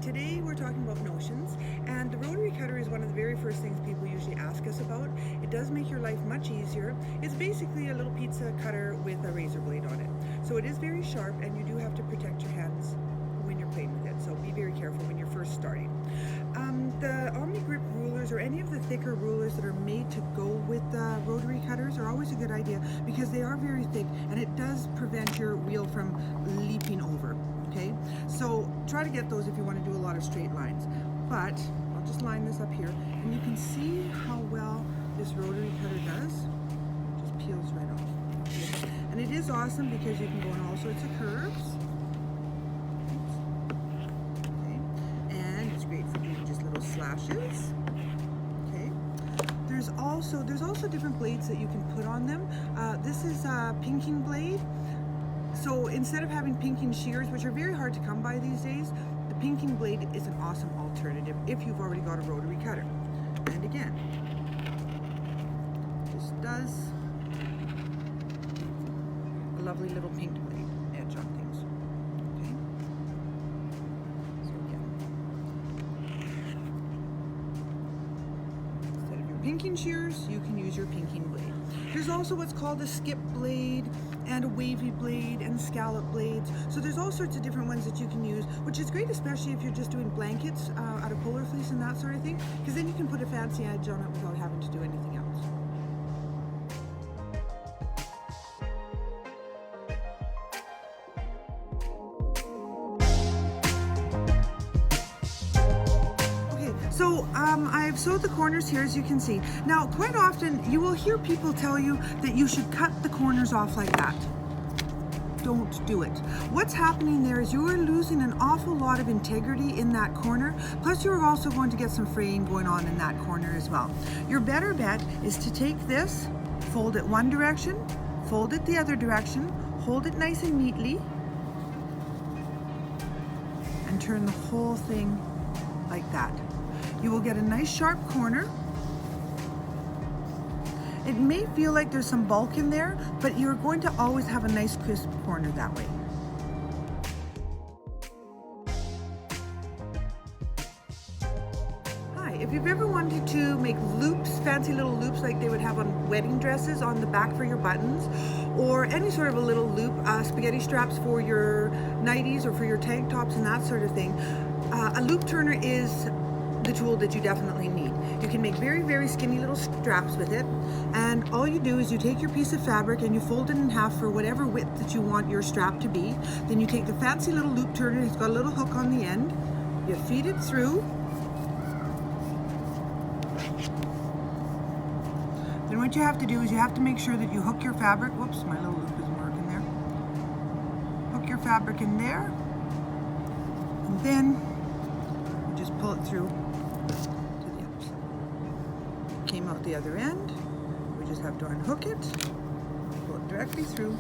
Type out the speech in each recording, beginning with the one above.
Today we're talking about notions, and the rotary cutter is one of the very first things people usually ask us about. It does make your life much easier. It's basically a little pizza cutter with a razor blade on it. So it is very sharp, and you do have to protect your hands when you're playing with it, so be very careful when you're first starting. The Omni Grip rulers, or any of the thicker rulers that are made to go with the rotary cutters, are always a good idea because they are very thick and it does prevent your wheel from leaping over. Okay, so try to get those if you want to do a lot of straight lines. But I'll just line this up here, and you can see how well this rotary cutter does. It just peels right off. And it is awesome because you can go in all sorts of curves. Great for doing just little slashes. Okay. There's also different blades that you can put on them. This is a pinking blade. So instead of having pinking shears, which are very hard to come by these days, the pinking blade is an awesome alternative if you've already got a rotary cutter. And again, this does a lovely little pinked blade edge on things. Pinking shears, you can use your pinking blade. There's also what's called a skip blade and a wavy blade and scallop blades. So there's all sorts of different ones that you can use, which is great, especially if you're just doing blankets out of polar fleece and that sort of thing, because then you can put a fancy edge on it without having to do anything else. So I've sewed the corners here, as you can see. Now, quite often you will hear people tell you that you should cut the corners off like that. Don't do it. What's happening there is you are losing an awful lot of integrity in that corner, plus you're also going to get some fraying going on in that corner as well. Your better bet is to take this, fold it one direction, fold it the other direction, hold it nice and neatly, and turn the whole thing like that. You will get a nice sharp corner. It may feel like there's some bulk in there, but you're going to always have a nice crisp corner that way. Hi, if you've ever wanted to make loops, fancy little loops like they would have on wedding dresses on the back for your buttons, or any sort of a little loop, spaghetti straps for your nighties or for your tank tops and that sort of thing, a loop turner is the tool that you definitely need. You can make very, very skinny little straps with it, and all you do is you take your piece of fabric and you fold it in half for whatever width that you want your strap to be. Then you take the fancy little loop turner, it's got a little hook on the end, you feed it through, then what you have to do is you have to make sure that you hook your fabric, whoops, my little loop isn't working there, hook your fabric in there, and then you just pull it through to the other side. Came out the other end, we just have to unhook it, pull it directly through,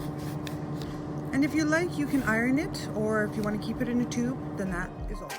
and if you like you can iron it, or if you want to keep it in a tube, then that is all.